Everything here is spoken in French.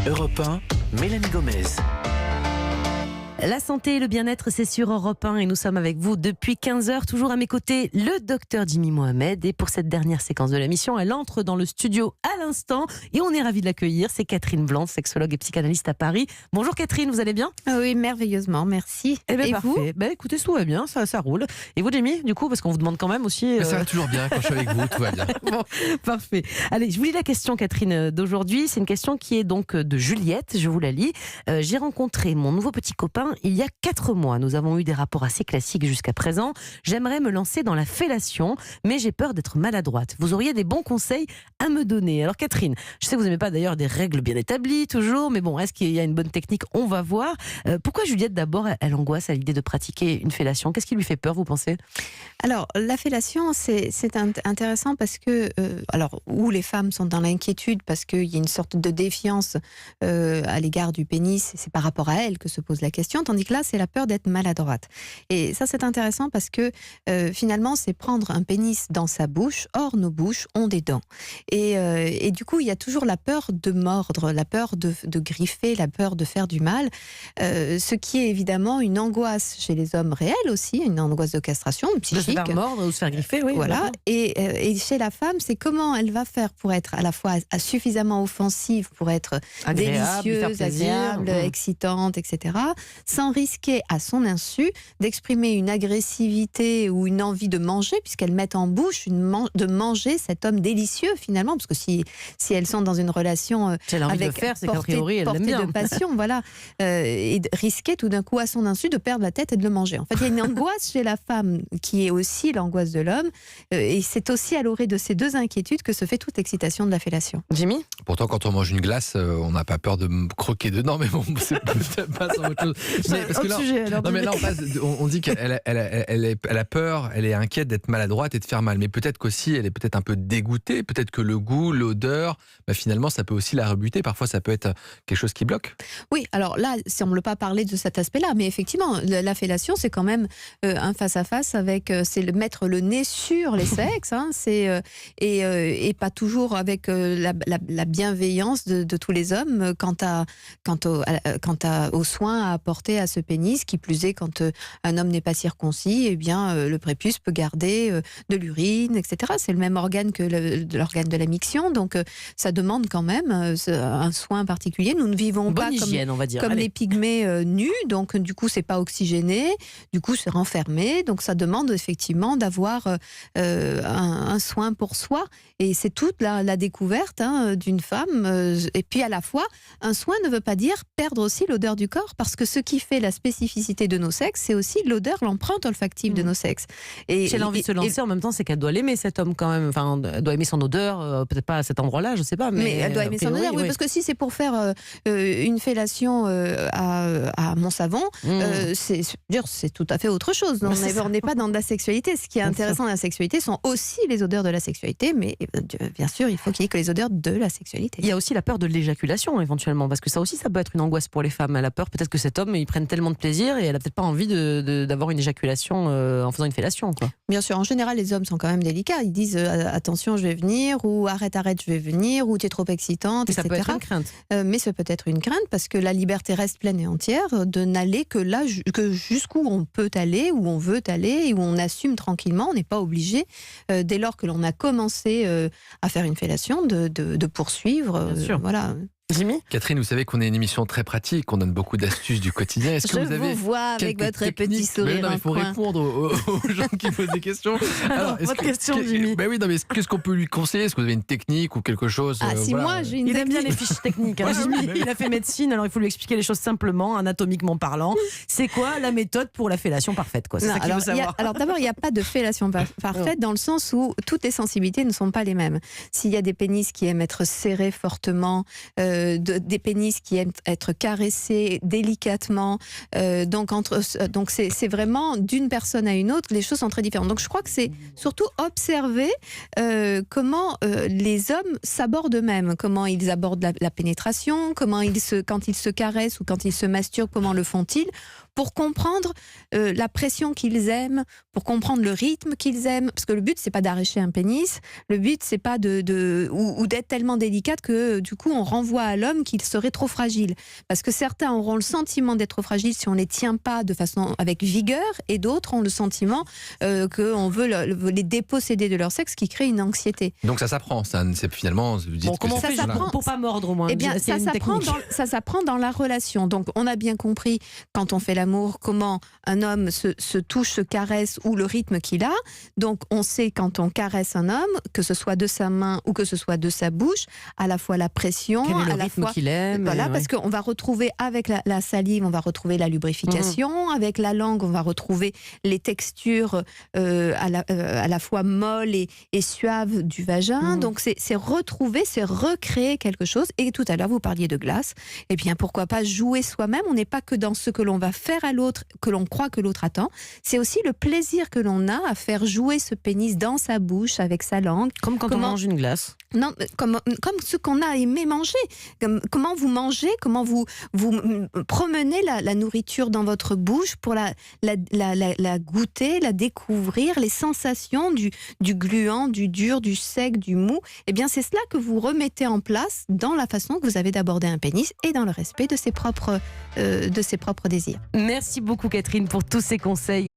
Europe 1, Mélanie Gomez. La santé et le bien-être, c'est sur Europe 1 et nous sommes avec vous depuis 15h, toujours à mes côtés, le docteur Jimmy Mohamed. Et pour cette dernière séquence de l'émission, elle entre dans le studio à l'instant et on est ravis de l'accueillir. C'est Catherine Blanc, sexologue et psychanalyste à Paris. Bonjour Catherine, vous allez bien ? Oui, merveilleusement, merci. Eh bien, et parfait. vous ? Écoutez, tout va bien, ça roule. Et vous Jimmy, du coup, parce qu'on vous demande quand même aussi... Ça va toujours bien, quand je suis avec vous, tout va bien. Bon, parfait. Allez, je vous lis la question Catherine d'aujourd'hui. C'est une question qui est donc de Juliette, je vous la lis. J'ai rencontré mon nouveau petit copain il y a 4 mois. Nous avons eu des rapports assez classiques jusqu'à présent. J'aimerais me lancer dans la fellation, mais j'ai peur d'être maladroite. Vous auriez des bons conseils à me donner? Alors Catherine, je sais que vous n'aimez pas d'ailleurs des règles bien établies toujours, mais bon, est-ce qu'il y a une bonne technique? On va voir. Pourquoi Juliette d'abord, elle angoisse à l'idée de pratiquer une fellation? Qu'est-ce qui lui fait peur, vous pensez? Alors, la fellation, c'est intéressant parce que, où les femmes sont dans l'inquiétude parce qu'il y a une sorte de défiance à l'égard du pénis, c'est par rapport à elle que se pose la question, tandis que là, c'est la peur d'être maladroite. Et ça, c'est intéressant parce que finalement, c'est prendre un pénis dans sa bouche. Or, nos bouches ont des dents. Et du coup, il y a toujours la peur de mordre, la peur de griffer, la peur de faire du mal, ce qui est évidemment une angoisse chez les hommes réels aussi, une angoisse de castration, psychique. De se faire mordre ou se faire griffer, oui. Voilà. Et chez la femme, c'est comment elle va faire pour être à la fois suffisamment offensive, pour être Agréable, délicieuse, faire plaisir, agréable, excitante, etc., sans risquer à son insu d'exprimer une agressivité ou une envie de manger, puisqu'elles mettent en bouche de manger cet homme délicieux finalement, parce que si elles sont dans une relation avec portée de passion, voilà, et risquer tout d'un coup à son insu de perdre la tête et de le manger. En fait, il y a une angoisse chez la femme qui est aussi l'angoisse de l'homme, et c'est aussi à l'orée de ces deux inquiétudes que se fait toute l'excitation de la fellation. Jimmy ? Pourtant, quand on mange une glace, on n'a pas peur de croquer dedans, mais bon, c'est peut-être pas sur autre chose. Mais parce que là, on dit qu'elle a peur, elle est inquiète d'être maladroite et de faire mal. Mais peut-être qu'aussi, elle est peut-être un peu dégoûtée. Peut-être que le goût, l'odeur, finalement, ça peut aussi la rebuter. Parfois, ça peut être quelque chose qui bloque. Oui, alors là, si on ne veut pas parler de cet aspect-là, mais effectivement, la fellation, c'est quand même un face-à-face avec, c'est mettre le nez sur les sexes, hein, et pas toujours avec la bienveillance de tous les hommes quant aux soins à apporter à ce pénis, qui plus est quand un homme n'est pas circoncis, eh bien le prépuce peut garder de l'urine, etc. C'est le même organe que l'organe de la miction, donc ça demande quand même un soin particulier. Nous ne vivons pas hygiène, on va dire. Comme les pygmées nus, donc du coup c'est pas oxygéné, du coup c'est renfermé, donc ça demande effectivement d'avoir un soin pour soi, et c'est toute la découverte d'une femme. Et puis à la fois, un soin ne veut pas dire perdre aussi l'odeur du corps, parce que ce qui fait la spécificité de nos sexes, c'est aussi l'odeur, l'empreinte olfactive de nos sexes. Et si elle a envie de se lancer, en même temps, c'est qu'elle doit l'aimer, cet homme, quand même. Enfin, elle doit aimer son odeur, peut-être pas à cet endroit-là, je sais pas. Mais elle doit aimer son odeur, oui, parce que si c'est pour faire une fellation à mon savon, c'est tout à fait autre chose. On n'est pas dans de la sexualité. Ce qui est intéressant dans la sexualité sont aussi les odeurs de la sexualité, mais bien sûr, il faut qu'il y ait que les odeurs de la sexualité. Il y a aussi la peur de l'éjaculation, éventuellement, parce que ça aussi, ça peut être une angoisse pour les femmes. Elle a peur peut-être que cet homme, il prenne tellement de plaisir et elle a peut-être pas envie d'avoir une éjaculation en faisant une fellation, quoi. Bien sûr, en général, les hommes sont quand même délicats. Ils disent attention, je vais venir, ou arrête, je vais venir, ou tu es trop excitante, etc. Ça peut être une crainte. Mais ça peut être une crainte, parce que la liberté reste pleine et entière de n'aller que là, que jusqu'où on peut aller, où on veut aller, et où on assume tranquillement. On n'est pas obligé, dès lors que l'on a commencé à faire une fellation, de poursuivre. Bien sûr. Voilà. Jimmy ? Catherine, vous savez qu'on est une émission très pratique, on donne beaucoup d'astuces du quotidien. Est-ce que Je vous vois avec votre petit sourire. Non, il faut répondre aux gens qui posent des questions. Alors, votre question, Jimmy. Oui, non, mais qu'est-ce qu'on peut lui conseiller? Est-ce que vous avez une technique ou quelque chose? Moi j'ai une Il aime technique. bien les fiches techniques. Jimmy, il a fait médecine, alors il faut lui expliquer les choses simplement, anatomiquement parlant. C'est quoi la méthode pour la fellation parfaite, quoi? C'est ça qu'il veut savoir. Alors d'abord, il n'y a pas de fellation parfaite, dans le sens où toutes les sensibilités ne sont pas les mêmes. S'il y a des pénis qui aiment être serrés fortement, des pénis qui aiment être caressés délicatement, donc c'est vraiment d'une personne à une autre, les choses sont très différentes. Donc je crois que c'est surtout observer comment les hommes s'abordent eux-mêmes, comment ils abordent la pénétration, quand ils se caressent ou quand ils se masturbent, comment le font-ils, pour comprendre la pression qu'ils aiment, pour comprendre le rythme qu'ils aiment, parce que le but c'est pas d'arracher un pénis, le but c'est pas ou d'être tellement délicate que du coup on renvoie à l'homme qu'il serait trop fragile. Parce que certains auront le sentiment d'être fragiles si on ne les tient pas de façon avec vigueur, et d'autres ont le sentiment qu'on veut les déposséder de leur sexe, qui crée une anxiété. Donc ça s'apprend, c'est finalement... Comment ça s'apprend pour pas mordre au moins? Eh bien, ça s'apprend dans la relation. Donc on a bien compris, quand on fait l'amour, comment un homme se touche, se caresse, ou le rythme qu'il a. Donc on sait, quand on caresse un homme, que ce soit de sa main ou que ce soit de sa bouche, à la fois la pression, quel est le à la rythme fois qu'il aime, voilà, parce qu'on va retrouver avec la salive, on va retrouver la lubrification, avec la langue, on va retrouver les textures à la fois molles et suaves du vagin. Donc c'est retrouver, c'est recréer quelque chose. Et tout à l'heure vous parliez de glace. Eh bien pourquoi pas jouer soi-même? On n'est pas que dans ce que l'on va faire à l'autre, que l'on croit que l'autre attend. C'est aussi le plaisir que l'on a à faire jouer ce pénis dans sa bouche, avec sa langue. Comme quand on mange une glace. Non, comme ce qu'on a aimé manger. Comment vous mangez, comment vous promenez la nourriture dans votre bouche pour la goûter, la découvrir, les sensations du gluant, du dur, du sec, du mou. Eh bien, c'est cela que vous remettez en place dans la façon que vous avez d'aborder un pénis, et dans le respect de ses propres désirs. Merci beaucoup Catherine pour tous ces conseils.